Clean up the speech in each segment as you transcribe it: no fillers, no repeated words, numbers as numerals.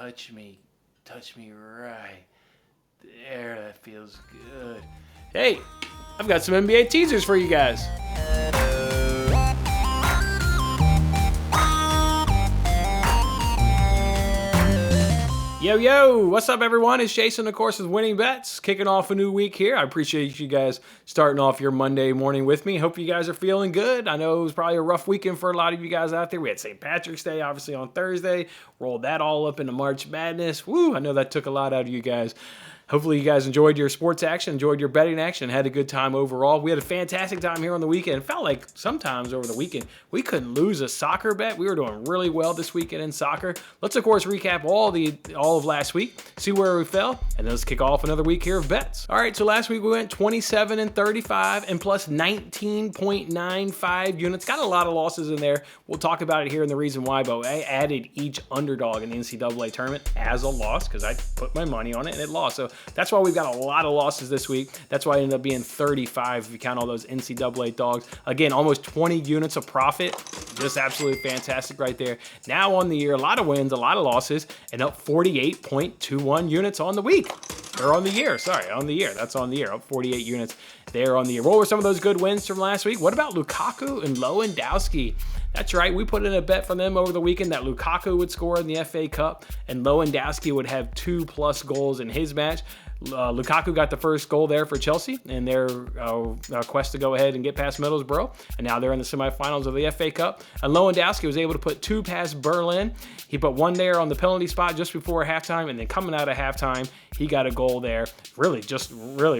touch me right there. That feels good. Hey, I've got some NBA teasers for you guys. Yo, what's up, everyone? It's Jason, of course, with Winning Bets, kicking off a new week here. I appreciate you guys starting off your Monday morning with me. Hope you guys are feeling good. I know it was probably a rough weekend for a lot of you guys out there. We had St. Patrick's Day, obviously, on Thursday. Rolled that all up into March Madness. Woo, I know that took a lot out of you guys. Hopefully you guys enjoyed your sports action, enjoyed your betting action, had a good time overall. We had a fantastic time here on the weekend. It felt like sometimes over the weekend we couldn't lose a soccer bet. We were doing really well this weekend in soccer. Let's, of course, recap all of last week, see where we fell, and then let's kick off another week here of bets. All right, so last week we went 27-35 and plus 19.95 units. Got a lot of losses in there. We'll talk about it here and the reason why, but I added each underdog in the NCAA tournament as a loss because I put my money on it and it lost. So that's why we've got a lot of losses this week. That's why it ended up being 35 if you count all those NCAA dogs. Again, almost 20 units of profit. Just absolutely fantastic right there. Now on the year, a lot of wins, a lot of losses, and up 48.21 units on the week. Or on the year, sorry, on the year. That's on the year, up 48 units there on the year. What were some of those good wins from last week? What about Lukaku and Lewandowski? That's right, we put in a bet from them over the weekend that Lukaku would score in the FA Cup and Lewandowski would have 2+ goals in his match. Lukaku got the first goal there for Chelsea in their quest to go ahead and get past Middlesbrough, and now they're in the semifinals of the FA Cup. And Lewandowski was able to put 2 past Berlin. He put 1 there on the penalty spot just before halftime, and then coming out of halftime, he got a goal there really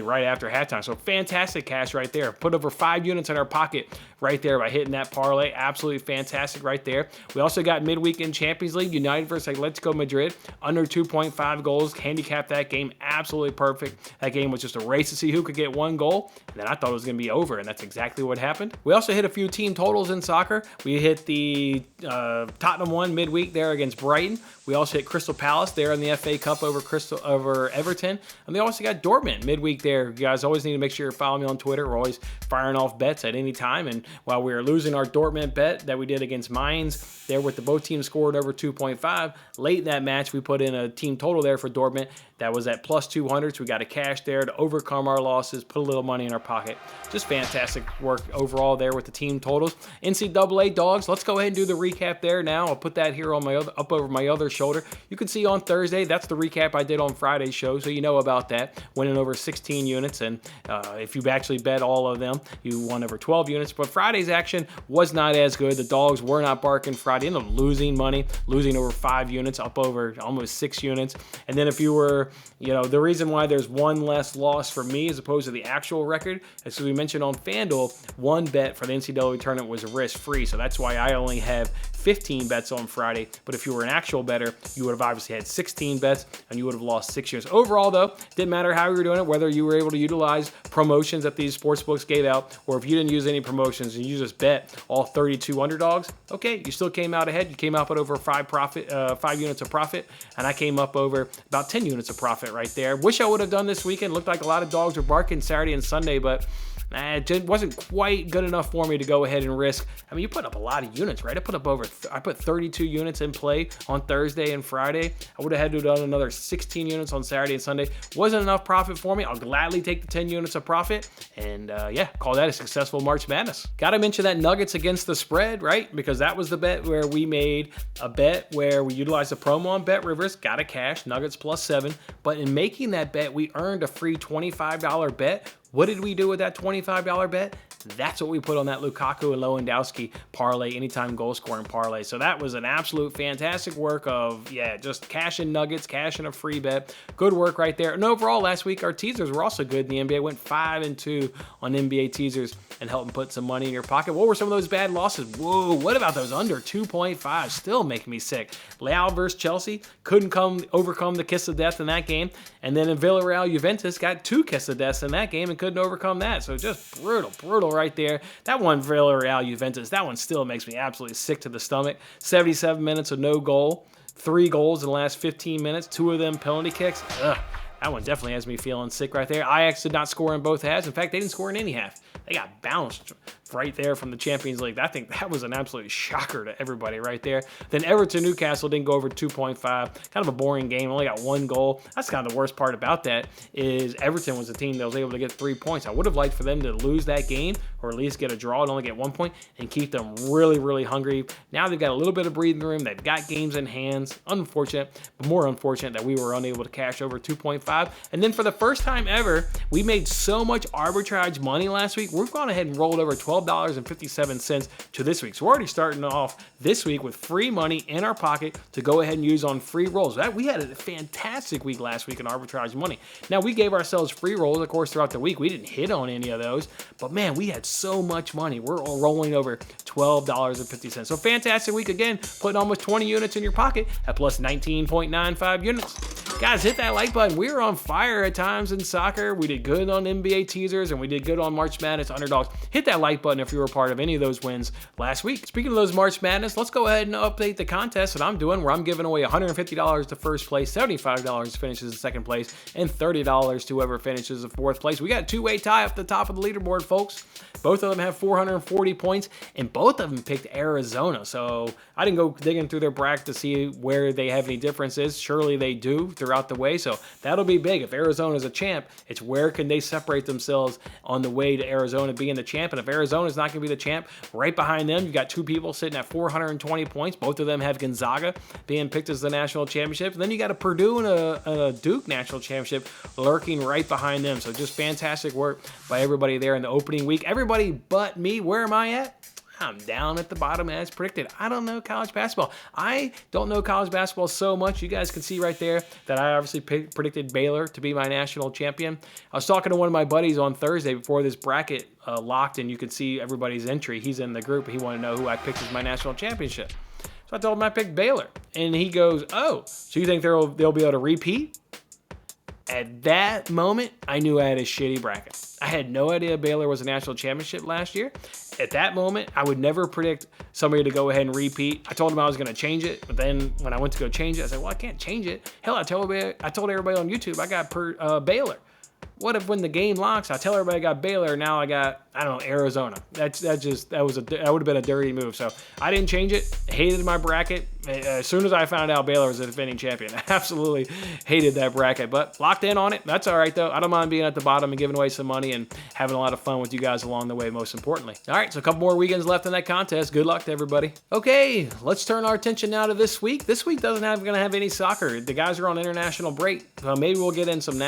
right after halftime. So fantastic cash right there. Put over 5 units in our pocket right there by hitting that parlay. Absolutely fantastic right there. We also got midweek in Champions League, United versus Atletico Madrid, under 2.5 goals. Handicapped that game absolutely perfect. That game was just a race to see who could get 1 goal, and then I thought it was going to be over, and that's exactly what happened. We also hit a few team totals in soccer. We hit the Tottenham one midweek there against Brighton. We also hit Crystal Palace there in the FA Cup over Everton, and we also got Dortmund midweek there. You guys always need to make sure you're following me on Twitter. We're always firing off bets at any time, and while we were losing our Dortmund bet that we did against Mainz there with both teams scored over 2.5, late in that match we put in a team total there for Dortmund that was at plus 200, so we got a cash there to overcome our losses, put a little money in our pocket. Just fantastic work overall there with the team totals. NCAA dogs, let's go ahead and do the recap there now. I'll put that here on up over my other shoulder. You can see on Thursday, that's the recap I did on Friday's show, so you know about that. Winning over 16 units, and if you actually bet all of them, you won over 12 units. But Friday's action was not as good. The dogs were not barking Friday. Ended up losing money, losing over 5 units, up over almost 6 units. And then if you were, the reason why there's 1 less loss for me as opposed to the actual record, as we mentioned on FanDuel, 1 bet for the NCAA tournament was risk-free. So that's why I only have 15 bets on Friday. But if you were an actual bettor, you would have obviously had 16 bets and you would have lost 6 units. Overall, though, didn't matter how you were doing it, whether you were able to utilize promotions that these sportsbooks gave out, or if you didn't use any promotions and you just bet all 32 underdogs, okay, you still came out ahead. You came out at over 5 units of profit, and I came up over about 10 units of profit right there. Wish I would have done this weekend. Looked like a lot of dogs were barking Saturday and Sunday, but it wasn't quite good enough for me to go ahead and risk. I mean, you put up a lot of units, right? I put 32 units in play on Thursday and Friday. I would have had to have done another 16 units on Saturday and Sunday. Wasn't enough profit for me. I'll gladly take the 10 units of profit and call that a successful March Madness. Got to mention that Nuggets against the spread, right? Because that was the bet where we made a bet where we utilized a promo on Bet Rivers, got a cash, Nuggets +7. But in making that bet, we earned a free $25 bet. What did we do with that $25 bet? That's what we put on that Lukaku and Lewandowski parlay, anytime goal scoring parlay. So that was an absolute fantastic work of, just cashing nuggets, cashing a free bet. Good work right there. And overall, last week, our teasers were also good in the NBA. Went 5-2 on NBA teasers and helped put some money in your pocket. What were some of those bad losses? Whoa, what about those under 2.5? Still making me sick. Leao versus Chelsea, couldn't overcome the kiss of death in that game. And then in Villarreal, Juventus got 2 kiss of deaths in that game and couldn't overcome that. So just brutal right there. That one Villarreal Juventus, that one still makes me absolutely sick to the stomach. 77 minutes of no goal, 3 goals in the last 15 minutes, 2 of them penalty kicks. Ugh. That one definitely has me feeling sick right there. Ajax did not score in both halves. In fact, they didn't score in any half. They got bounced right there from the Champions League. I think that was an absolute shocker to everybody right there. Then Everton Newcastle didn't go over 2.5. Kind of a boring game. Only got 1 goal. That's kind of the worst part about that is Everton was a team that was able to get 3 points. I would have liked for them to lose that game or at least get a draw and only get 1 point and keep them really, really hungry. Now they've got a little bit of breathing room. They've got games in hands. Unfortunate, but more unfortunate that we were unable to cash over 2.5. And then for the first time ever, we made so much arbitrage money last week. We've gone ahead and rolled over $12.57 to this week. So we're already starting off this week with free money in our pocket to go ahead and use on free rolls. We had a fantastic week last week in arbitrage money. Now we gave ourselves free rolls, of course, throughout the week. We didn't hit on any of those, but man, we had so much money. We're all rolling over $12.50. So fantastic week again, putting almost 20 units in your pocket at plus 19.95 units. Guys, hit that like button. We were on fire at times in soccer. We did good on NBA Teasers and we did good on March Madness Underdogs. Hit that like button if you were a part of any of those wins last week. Speaking of those March Madness, let's go ahead and update the contest that I'm doing where I'm giving away $150 to first place, $75 to finishes in second place, and $30 to whoever finishes in fourth place. We got a two-way tie up the top of the leaderboard, folks. Both of them have 440 points, and both of them picked Arizona. So I didn't go digging through their bracket to see where they have any differences. Surely they do throughout the way, so that'll be big. If Arizona's a champ, it's where can they separate themselves on the way to Arizona being the champ. And if Arizona's not going to be the champ, right behind them, you got two people sitting at 420 points. Both of them have Gonzaga being picked as the national championship. And then you got a Purdue and a Duke national championship lurking right behind them. So just fantastic work by everybody there in the opening week. Everybody but me, where am I at? I'm down at the bottom as predicted. I don't know college basketball. I don't know college basketball so much. You guys can see right there that I obviously predicted Baylor to be my national champion. I was talking to one of my buddies on Thursday before this bracket locked, and you can see everybody's entry. He's in the group. He wanted to know who I picked as my national championship. So I told him I picked Baylor. And he goes, oh, so you think they'll be able to repeat? At that moment, I knew I had a shitty bracket. I had no idea Baylor was a national championship last year. At that moment, I would never predict somebody to go ahead and repeat. I told him I was going to change it, but then when I went to go change it, I said, well, I can't change it. Hell, I told everybody on YouTube I got Baylor. What if when the game locks, I tell everybody I got Baylor, now I got, I don't know, Arizona. That would have been a dirty move. So I didn't change it. Hated my bracket. As soon as I found out Baylor was the defending champion, I absolutely hated that bracket. But locked in on it. That's all right, though. I don't mind being at the bottom and giving away some money and having a lot of fun with you guys along the way, most importantly. All right, so a couple more weekends left in that contest. Good luck to everybody. Okay, let's turn our attention now to this week. This week doesn't going to have any soccer. The guys are on international break. So maybe we'll get in some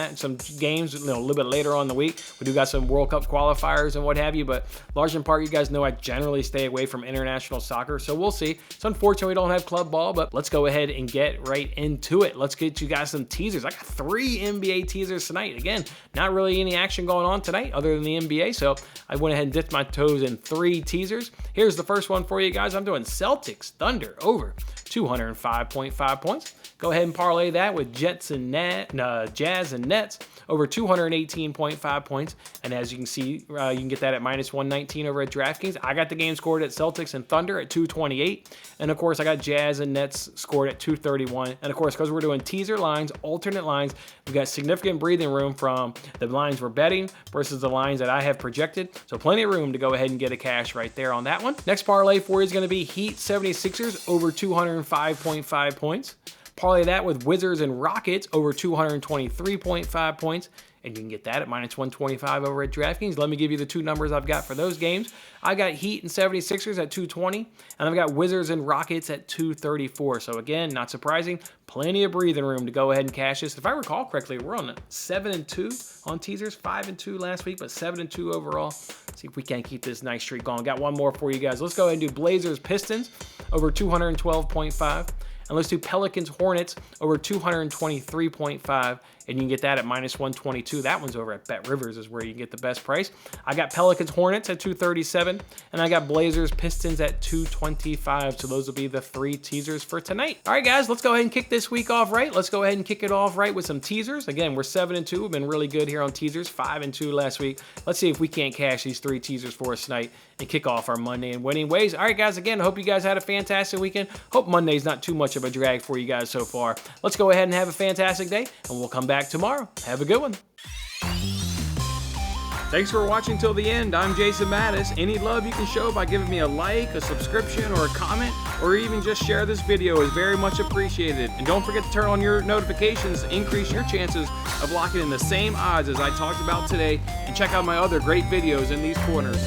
games, a little bit later on in the week. We do got some World Cup qualifiers and what have you, but large in part, you guys know I generally stay away from international soccer, so we'll see. It's unfortunate we don't have club ball, but let's go ahead and get right into it. Let's get you guys some teasers. I got 3 NBA teasers tonight. Again, not really any action going on tonight other than the NBA, so I went ahead and dipped my toes in 3 teasers. Here's the first one for you guys. I'm doing Celtics Thunder over 205.5 points. Go ahead and parlay that with Jazz and Nets over 218.5 points. And as you can see, you can get that at minus 119 over at DraftKings. I got the game scored at Celtics and Thunder at 228. And of course, I got Jazz and Nets scored at 231. And of course, because we're doing teaser lines, alternate lines, we got significant breathing room from the lines we're betting versus the lines that I have projected. So plenty of room to go ahead and get a cash right there on that one. Next parlay for you is going to be Heat 76ers over 205.5 points. Parlay that with Wizards and Rockets over 223.5 points. And you can get that at minus 125 over at DraftKings. Let me give you the 2 numbers I've got for those games. I got Heat and 76ers at 220, and I've got Wizards and Rockets at 234. So again, not surprising, plenty of breathing room to go ahead and cash this. If I recall correctly, we're on 7-2 on teasers, 5-2 last week, but 7-2 overall. Let's see if we can't keep this nice streak going. Got one more for you guys. Let's go ahead and do Blazers Pistons over 212.5. And let's do Pelicans Hornets over 223.5. And you can get that at minus 122. That one's over at BetRivers is where you can get the best price. I got Pelicans Hornets at 237. And I got Blazers Pistons at 225. So those will be the 3 teasers for tonight. All right, guys, let's go ahead and kick this week off right. Let's go ahead and kick it off right with some teasers. Again, we're 7-2. We've been really good here on teasers. 5-2 last week. Let's see if we can't cash these 3 teasers for us tonight and kick off our Monday in winning ways. All right, guys, again, I hope you guys had a fantastic weekend. Hope Monday's not too much of a drag for you guys so far. Let's go ahead and have a fantastic day, and we'll come back tomorrow. Have a good one. Thanks for watching till the end. I'm Jason Mattis. Any love you can show by giving me a like, a subscription, or a comment, or even just share this video is very much appreciated. And don't forget to turn on your notifications to increase your chances of locking in the same odds as I talked about today. And check out my other great videos in these corners.